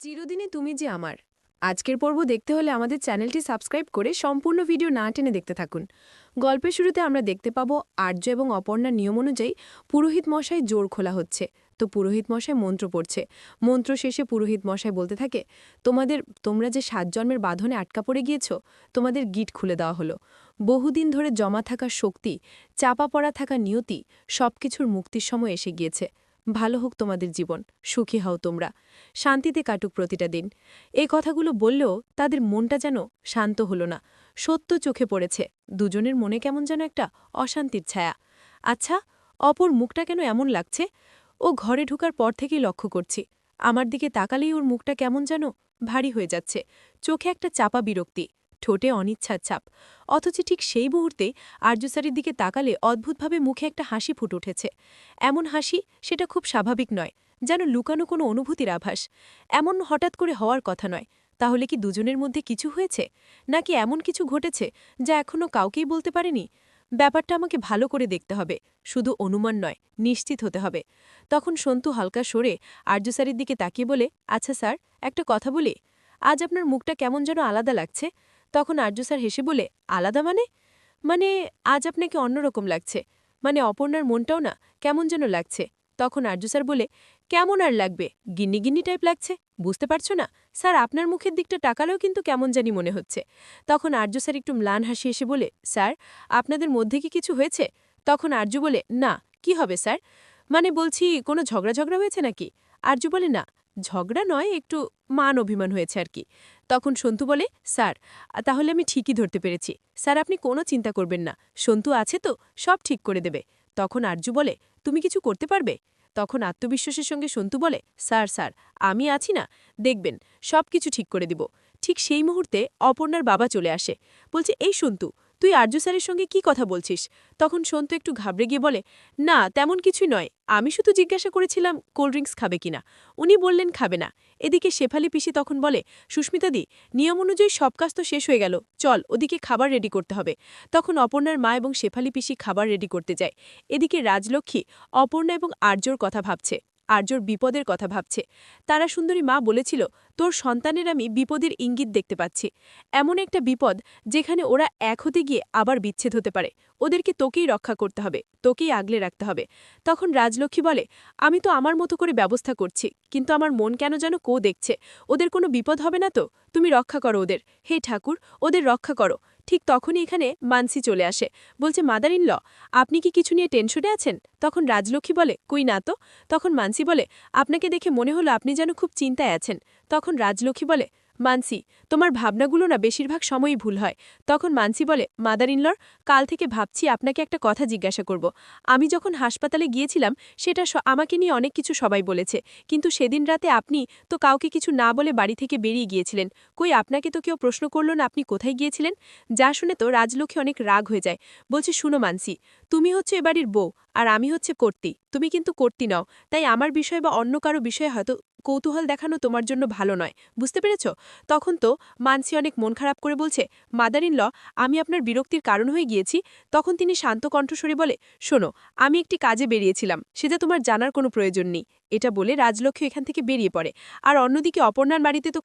চিরদিনই তুমি যে আমার আজকের পর্ব দেখতে হলে আমাদের চ্যানেলটি সাবস্ক্রাইব করে সম্পূর্ণ ভিডিও না টেনে দেখতে থাকুন। গল্পের শুরুতে আমরা দেখতে পাব আর্য এবং অপর্ণার নিয়ম অনুযায়ী পুরোহিত মশাই জোর খোলা হচ্ছে। তো পুরোহিত মশাই মন্ত্র পড়ছে। মন্ত্র শেষে পুরোহিত মশাই বলতে থাকে, তোমরা যে 7 জন্মের বাঁধনে আটকা পড়ে গিয়েছ, তোমাদের গিট খুলে দেওয়া হলো। বহুদিন ধরে জমা থাকা শক্তি, চাপা পড়া থাকা নিয়তি, সবকিছুর মুক্তির সময় এসে গিয়েছে। ভালো হোক তোমাদের জীবন, সুখী হও তোমরা, শান্তিতে কাটুক প্রতিটা দিন। এই কথাগুলো বললেও তাদের মনটা যেন শান্ত হলো না। সত্য চোখে পড়েছে, দুজনের মনে কেমন যেন একটা অশান্তির ছায়া। আচ্ছা, অপর মুখটা কেন এমন লাগছে? ও ঘরে ঢোকার পর থেকেই লক্ষ্য করছি। আমার দিকে তাকালেই ওর মুখটা কেমন যেন ভারী হয়ে যাচ্ছে, চোখে একটা চাপা বিরক্তি, ঠোঁটে অনিচ্ছার ছাপ। অথচ ঠিক সেই মুহূর্তে আর্যসারির দিকে তাকালে অদ্ভুতভাবে মুখে একটা হাসি ফুটে উঠেছে। এমন হাসি, সেটা খুব স্বাভাবিক নয়, যেন লুকানো কোনো অনুভূতির আভাস। এমন হঠাৎ করে হওয়ার কথা নয়। তাহলে কি দুজনের মধ্যে কিছু হয়েছে, নাকি এমন কিছু ঘটেছে যা এখনও কাউকেই বলতে পারেনি? ব্যাপারটা আমাকে ভালো করে দেখতে হবে, শুধু অনুমান নয়, নিশ্চিত হতে হবে। তখন সন্তু হালকা সরে আর্যসারির দিকে তাকিয়ে বলে, আচ্ছা স্যার, একটা কথা বলি, আজ আপনার মুখটা কেমন যেন আলাদা লাগছে। তখন আর্য স্যার হেসে বলে, আলাদা মানে? মানে আজ আপনাকে অন্যরকম লাগছে, মানে অপর্ণার মনটাও না কেমন যেন লাগছে। তখন আর্য স্যার বলে, কেমন আর লাগবে, গিন্নি গিন্নি টাইপ লাগছে, বুঝতে পারছো না? স্যার, আপনার মুখের দিকটা টাকালেও কিন্তু কেমন জানি মনে হচ্ছে। তখন আর্য স্যার একটু ম্লান হাসি এসে বলে, স্যার, আপনাদের মধ্যে কি কিছু হয়েছে? তখন আর্য বলে, না, কি হবে স্যার, মানে বলছি কোনো ঝগড়া ঝগড়া হয়েছে নাকি? আর্য বলে, না, ঝগড়া নয়, একটু মান অভিমান হয়েছে আর কি। তখন সন্তু বলে, স্যার, তাহলে আমি ঠিকই ধরতে পেরেছি। স্যার, আপনি কোনো চিন্তা করবেন না, সন্তু আছে তো, সব ঠিক করে দেবে। তখন আর্য বলে, তুমি কিছু করতে পারবে? তখন আত্মবিশ্বাসের সঙ্গে সন্তু বলে, স্যার স্যার, আমি আছি না, দেখবেন সব কিছু ঠিক করে দিব। ঠিক সেই মুহূর্তে অপর্ণার বাবা চলে আসে, বলছে, এই সন্তু, তুই আর্য স্যারের সঙ্গে কি কথা বলছিস? তখন সন্তু একটু ঘাবড়ে গিয়ে বলে, না, তেমন কিছুই নয়, আমি শুধু জিজ্ঞাসা করেছিলাম কোল্ড ড্রিঙ্কস খাবে কিনা। উনি বললেন খাবে না। এদিকে শেফালি পিসি তখন বলে, সুস্মিতাদি, নিয়ম অনুযায়ী সব কাজ তো শেষ হয়ে গেল, চল ওদিকে খাবার রেডি করতে হবে। তখন অপর্ণার মা এবং শেফালি পিসি খাবার রেডি করতে যায়। এদিকে রাজলক্ষ্মী অপর্ণা এবং আর্যর কথা ভাবছে, আর্যর বিপদের কথা ভাবছে। তারা সুন্দরী মা বলেছিল, তোর সন্তানের আমি বিপদের ইঙ্গিত দেখতে পাচ্ছি, এমন একটা বিপদ যেখানে ওরা এক হতে গিয়ে আবার বিচ্ছেদ হতে পারে। ওদেরকে তোকেই রক্ষা করতে হবে, তোকেই আগলে রাখতে হবে। তখন রাজলক্ষ্মী বলে, আমি তো আমার মতো করে ব্যবস্থা করছি, কিন্তু আমার মন কেন যেন দেখছে, ওদের কোনো বিপদ হবে না তো? তুমি রক্ষা করো ওদের, হে ঠাকুর, ওদের রক্ষা করো। ঠিক তখনই এখানে মানসি চলে আসে, বলছে, মাদার ইন ল, আপনি কি কিছু নিয়ে টেনশনে আছেন? তখন রাজলক্ষ্মী বলে, কই না তো। তখন মানসি বলে, আপনাকে দেখে মনে হলো আপনি যেন খুব চিন্তায় আছেন। তখন রাজলক্ষ্মী বলে, মানসি, তোমার ভাবনাগুলো না বেশিরভাগ সময়ই ভুল হয়। তখন মানসি বলে, মাদার ইনলর, কাল থেকে ভাবছি আপনাকে একটা কথা জিজ্ঞাসা করব। আমি যখন হাসপাতালে গিয়েছিলাম, সেটা আমাকে নিয়ে অনেক কিছু সবাই বলেছে, কিন্তু সেদিন রাতে আপনি তো কাউকে কিছু না বলে বাড়ি থেকে বেরিয়ে গিয়েছিলেন। কই, আপনাকে তো কেউ প্রশ্ন করল না আপনি কোথায় গিয়েছিলেন? যা শুনে তো রাজলক্ষ্মী অনেক রাগ হয়ে যায়, বলছে, শুনো মানসি, তুমি হচ্ছে এবাড়ির বউ, আর আমি হচ্ছে কর্ত্রী, তুমি কিন্তু কর্ত্রী নও, তাই আমার বিষয় বা অন্য কারো বিষয়ে হয়তো কৌতূহল দেখানো তোমার জন্য ভালো নয়, বুঝতে পেরেছ? তখন তো মানসি অনেক মন খারাপ করে বলছে, মাদার ইন ল, আমি আপনার বিরক্তির কারণ হয়ে গিয়েছি। তখন তিনি শান্ত কণ্ঠস্বরে বলে, শোনো, আমি একটি কাজে বেরিয়েছিলাম, সেটা তোমার জানার কোনো প্রয়োজন নেই। এটা বলে রাজলক্ষ্মী এখান থেকে বেরিয়ে পড়ে। আর অন্যদিকে অপর্ণার বাড়িতে তো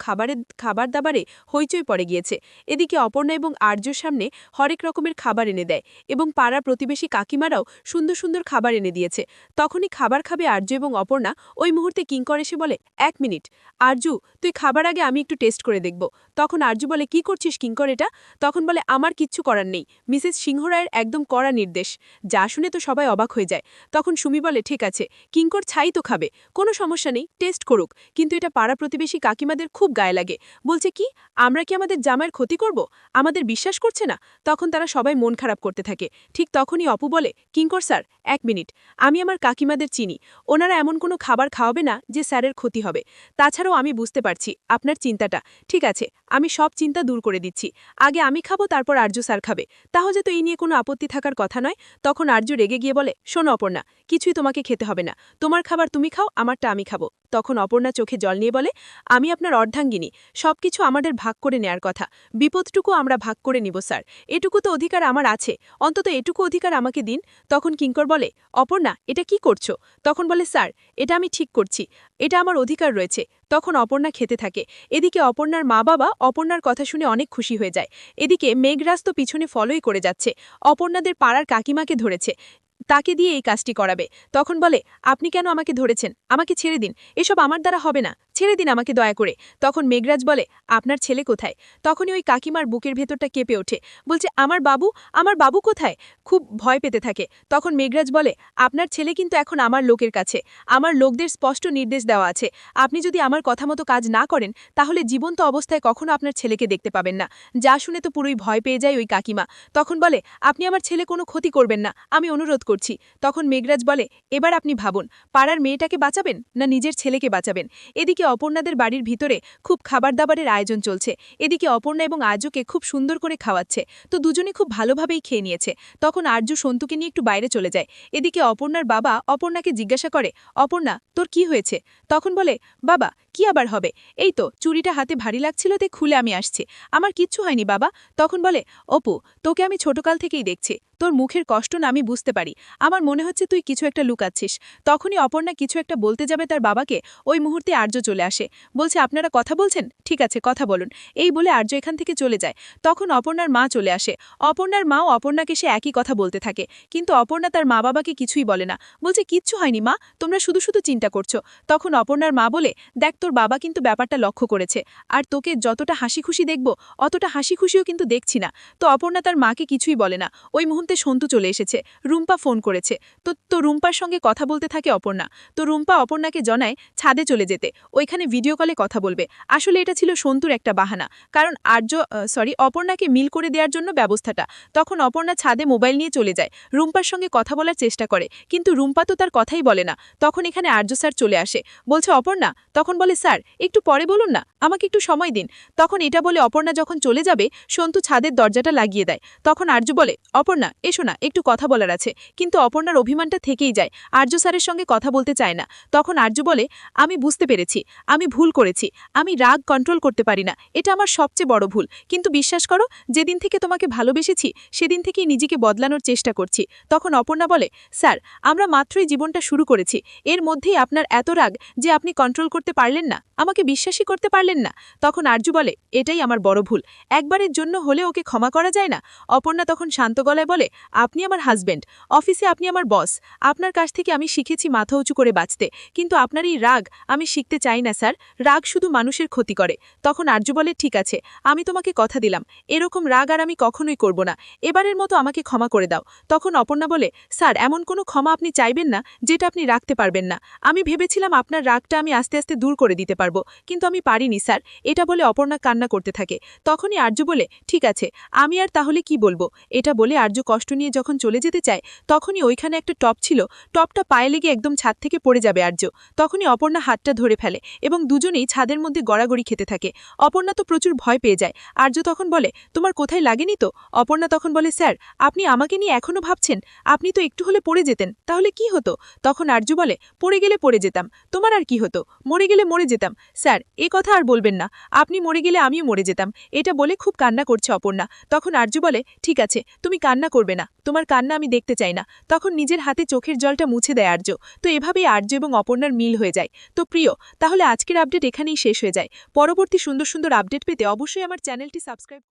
খাবার দাবারে হইচই পড়ে গিয়েছে। এদিকে অপর্ণা এবং আর্যর সামনে হরেক রকমের খাবার এনে দেয়, এবং পাড়া প্রতিবেশী কাকিমারাও সুন্দর সুন্দর খাবার এনে দিয়েছে। তখনই খাবার খাবে আর্য এবং অপর্ণা, ওই মুহূর্তে কিঙ্কর এসে বলে, 1 মিনিট, আর্জু, তুই খাবার আগে আমি একটু টেস্ট করে দেখব। তখন আর্জু বলে, কি করছিস কিঙ্কর এটা? তখন বলে, আমার কিচ্ছু করার নেই, মিসেস সিংহরায়ের একদম কড়া নির্দেশ। যা শুনে তো সবাই অবাক হয়ে যায়। তখন সুমি বলে, ঠিক আছে, কিঙ্কর ছাই তো খাবে, কোনো সমস্যা নেই, টেস্ট করুক, কিন্তু এটা পাড়া প্রতিবেশী কাকিমাদের খুব গায়ে লাগে। বলছে, কি, আমরা কি আমাদের জামাইয়ের ক্ষতি করব? আমাদের বিশ্বাস করছে না? তখন তারা সবাই মন খারাপ করতে থাকে। ঠিক তখনই অপু বলে, কিঙ্কর স্যার, 1 মিনিট, আমি আমার কাকিমাদের চিনি, ওনারা এমন কোনো খাবার খাওয়াবে না যে স্যারের ক্ষতি হবে। তাছাড়াও আমি বুঝতে পারছি আপনার চিন্তাটা, ঠিক আছে, আমি সব চিন্তা দূর করে দিচ্ছি। আগে আমি খাবো, তারপর আর্য স্যার খাবে, তাহলে তো এই নিয়ে কোনো আপত্তি থাকার কথা নয়। তখন আর্য রেগে গিয়ে বলে, শোনো অপর্ণা, কিছুই তোমাকে খেতে হবে না, তোমার খাবার তুমি খাও, খাও, আমারটা আমি খাবো। তখন অপর্ণা চোখে জল নিয়ে বলে, আমি আপনার অর্ধাঙ্গিনী, সবকিছু আমাদের ভাগ করে নেয়ার কথা, বিপদটুকু আমরা ভাগ করে নিব স্যার, এটুকু তো অধিকার আমার আছে, অন্তত এটুকু অধিকার আমাকে দিন। তখন কিঙ্কর বলে, অপর্ণা এটা কি করছো? তখন বলে, স্যার এটা আমি ঠিক করছি, এটা আমার অধিকার রয়েছে। তখন অপর্ণা খেতে থাকে। এদিকে অপর্ণার মা বাবা অপর্ণার কথা শুনে অনেক খুশি হয়ে যায়। এদিকে মেঘরাজ তো পিছনে ফলোই করে যাচ্ছে, অপর্ণাদের পাড়ার কাকিমাকে ধরেছে, তাকে দিয়ে এই কাজটি করাবে। তখন বলে, আপনি কেন আমাকে ধরেছেন? আমাকে ছেড়ে দিন, এসব আমার দ্বারা হবে না, ছেড়ে দিন আমাকে দয়া করে। তখন মেঘরাজ বলে, আপনার ছেলে কোথায়? তখনই ওই কাকিমার বুকের ভেতরটা কেঁপে ওঠে, বলছে, আমার বাবু কোথায়? খুব ভয় পেতে থাকে। তখন মেঘরাজ বলে, আপনার ছেলে কিন্তু এখন আমার লোকের কাছে, আমার লোকদের স্পষ্ট নির্দেশ দেওয়া আছে, আপনি যদি আমার কথা মতো কাজ না করেন তাহলে জীবন্ত অবস্থায় কখনো আপনার ছেলেকে দেখতে পাবেন না। যা শুনে তো পুরোই ভয় পেয়ে যায় ওই কাকিমা। তখন বলে, আপনি আমার ছেলে কোনো ক্ষতি করবেন না, আমি অনুরোধ করছি। তখন মেঘরাজ বলে, এবার আপনি ভাবুন, পাড়ার মেয়েটাকে বাঁচাবেন না নিজের ছেলেকে বাঁচাবেন? এদিকে অপর্ণাদের বাড়ির ভিতরে খুব খাবার দাবারের আয়োজন চলছে। এদিকে অপর্ণা এবং আর্যকে খুব সুন্দর করে খাওয়াচ্ছে, তো দুজনে খুব ভালোভাবেই খেয়ে নিয়েছে। তখন আর্য সন্তুকে নিয়ে একটু বাইরে চলে যায়। এদিকে অপর্ণার বাবা অপর্ণাকে জিজ্ঞাসা করে, অপর্ণা তোর কি হয়েছে? তখন বলে, বাবা কি আবার হবে, এই তো চুড়িটা হাতে ভারী লাগছিল তে খুলে আমি আসছি, আমার কিচ্ছু হয়নি বাবা। তখন বলে, অপু তোকে আমি ছোটকাল থেকেই দেখছি, তোর মুখের কষ্ট না আমি বুঝতে পারি, আমার মনে হচ্ছে তুই কিছু একটা লুকাচ্ছিস। তখনই অপর্ণা কিছু একটা বলতে যাবে তার বাবাকে, ওই মুহূর্তে আর্য চলে আসে, বলছে, আপনারা কথা বলছেন, ঠিক আছে কথা বলুন। এই বলে আর্য এখান থেকে চলে যায়। তখন অপর্ণার মা চলে আসে। অপর্ণার মাও অপর্ণাকে সে একই কথা বলতে থাকে, কিন্তু অপর্ণা তার মা বাবাকে কিছুই বলে না, বলছে, কিচ্ছু হয়নি মা, তোমরা শুধু শুধু চিন্তা করছো। তখন অপর্ণার মা বলে, দেখ তোর বাবা কিন্তু ব্যাপারটা লক্ষ্য করেছে, আর তোকে যতটা হাসি খুশি দেখব অতটা হাসি খুশিও কিন্তু দেখছি না। তো অপর্ণা তার মাকে কিছুই বলে না। ওই মুহূর্তে সন্তু চলে এসেছে, রুম্পা ফোন করেছে, তো রুম্পার সঙ্গে কথা বলতে থাকে অপর্ণা। তো রুম্পা অপর্ণাকে জানায় ছাদে চলে যেতে, ওইখানে ভিডিও কলে কথা বলবে। আসলে এটা ছিল সন্তুর একটা বাহানা, কারণ অপর্ণাকে মিল করে দেওয়ার জন্য ব্যবস্থাটা। তখন অপর্ণা ছাদে মোবাইল নিয়ে চলে যায়, রুম্পার সঙ্গে কথা বলার চেষ্টা করে, কিন্তু রুম্পা তো তার কথাই বলে না। তখন এখানে আর্য স্যার চলে আসে, বলছে, অপর্ণা। তখন বলে, স্যার একটু পরে বলুন না, আমাকে একটু সময় দিন। তখন এটা বলে অপর্ণা যখন চলে যাবে, সন্তু ছাদের দরজাটা লাগিয়ে দেয়। তখন আর্য বলে, অপর্ণা এসো না, একটু কথা বলার আছে। কিন্তু অপর্ণার অভিমানটা থেকেই যায়, আর্য স্যারের সঙ্গে কথা বলতে চায় না। তখন আর্য বলে, আমি বুঝতে পেরেছি, আমি ভুল করেছি, আমি রাগ কন্ট্রোল করতে পারি না, এটা আমার সবচেয়ে বড় ভুল। কিন্তু বিশ্বাস করো, যেদিন থেকে তোমাকে ভালোবেসেছি সেদিন থেকেই নিজেকে বদলানোর চেষ্টা করছি। তখন অপর্ণা বলে, স্যার আমরা মাত্রই জীবনটা শুরু করেছি, এর মধ্যেই আপনার এত রাগ যে আপনি কন্ট্রোল করতে পারলেন না, আমাকে বিশ্বাসই করতে পারলেন না। তখন আর্য বলে, এটাই আমার বড় ভুল, একবারের জন্য হলে ওকে ক্ষমা করা যায় না? অপর্ণা তখন শান্ত গলায় বলে, আপনি আমার হাজব্যান্ড, অফিসে আপনি আমার বস, আপনার কাছ থেকে আমি শিখেছি মাথা উঁচু করে বাঁচতে, কিন্তু আপনার এই রাগ আমি শিখতে চাই না স্যার, রাগ শুধু মানুষের ক্ষতি করে। তখন আর্য বলে, ঠিক আছে, আমি তোমাকে কথা দিলাম, এরকম রাগ আর আমি কখনোই করব না, এবারের মতো আমাকে ক্ষমা করে দাও। তখন অপর্ণা বলে, স্যার এমন কোনো ক্ষমা আপনি চাইবেন না যেটা আপনি রাখতে পারবেন না, আমি ভেবেছিলাম আপনার রাগটা আমি আস্তে আস্তে দূর করে দিতে পারবো, কিন্তু আমি পারিনি স্যার। এটা বলে অপর্ণা কান্না করতে থাকে। তখনই আর্য বলে, ঠিক আছে, আমি আর তাহলে কি বলবো? এটা বলে আর্য কষ্ট নিয়ে যখন চলে যেতে চায়, তখনই ওইখানে একটা টপ ছিল, টপটা পায়ে লেগে একদম ছাদ থেকে পড়ে যাবে আর্য। তখনই অপর্ণা হাতটা ধরে ফেলে এবং দুজনেই ছাদের মধ্যে গড়াগড়ি খেতে থাকে। অপর্ণা তো প্রচুর ভয় পেয়ে যায়। আর্য তখন বলে, তোমার কোথায় লাগেনি তো? অপর্ণা তখন বলে, স্যার আপনি আমাকে নিয়ে এখনো ভাবছেন, আপনি তো একটু হলে পড়ে যেতেন, তাহলে কি হতো? তখন আর্য বলে, পড়ে গেলে পড়ে যেতাম, তোমার আর কি হতো, মরে গেলে মরে যেতাম স্যার, এ কথা আর বলবেন না, আপনি মরে গেলে আমিও মরে যেতাম। এটা বলে খুব কান্না করছে অপর্ণা। তখন আর্য বলে, ঠিক আছে তুমি কান্না করবে না, তোমার কান্না আমি দেখতে চাই না। তখন নিজের হাতে চোখের জলটা মুছে দেয় আর্য। তো এভাবেই আর্য এবং অপর্ণার মিল হয়ে যায়। তো প্রিয়, তাহলে আজকের আপডেট এখানেই শেষ হয়ে যায়। পরবর্তী সুন্দর সুন্দর আপডেট পেতে অবশ্যই আমার চ্যানেলটি সাবস্ক্রাইব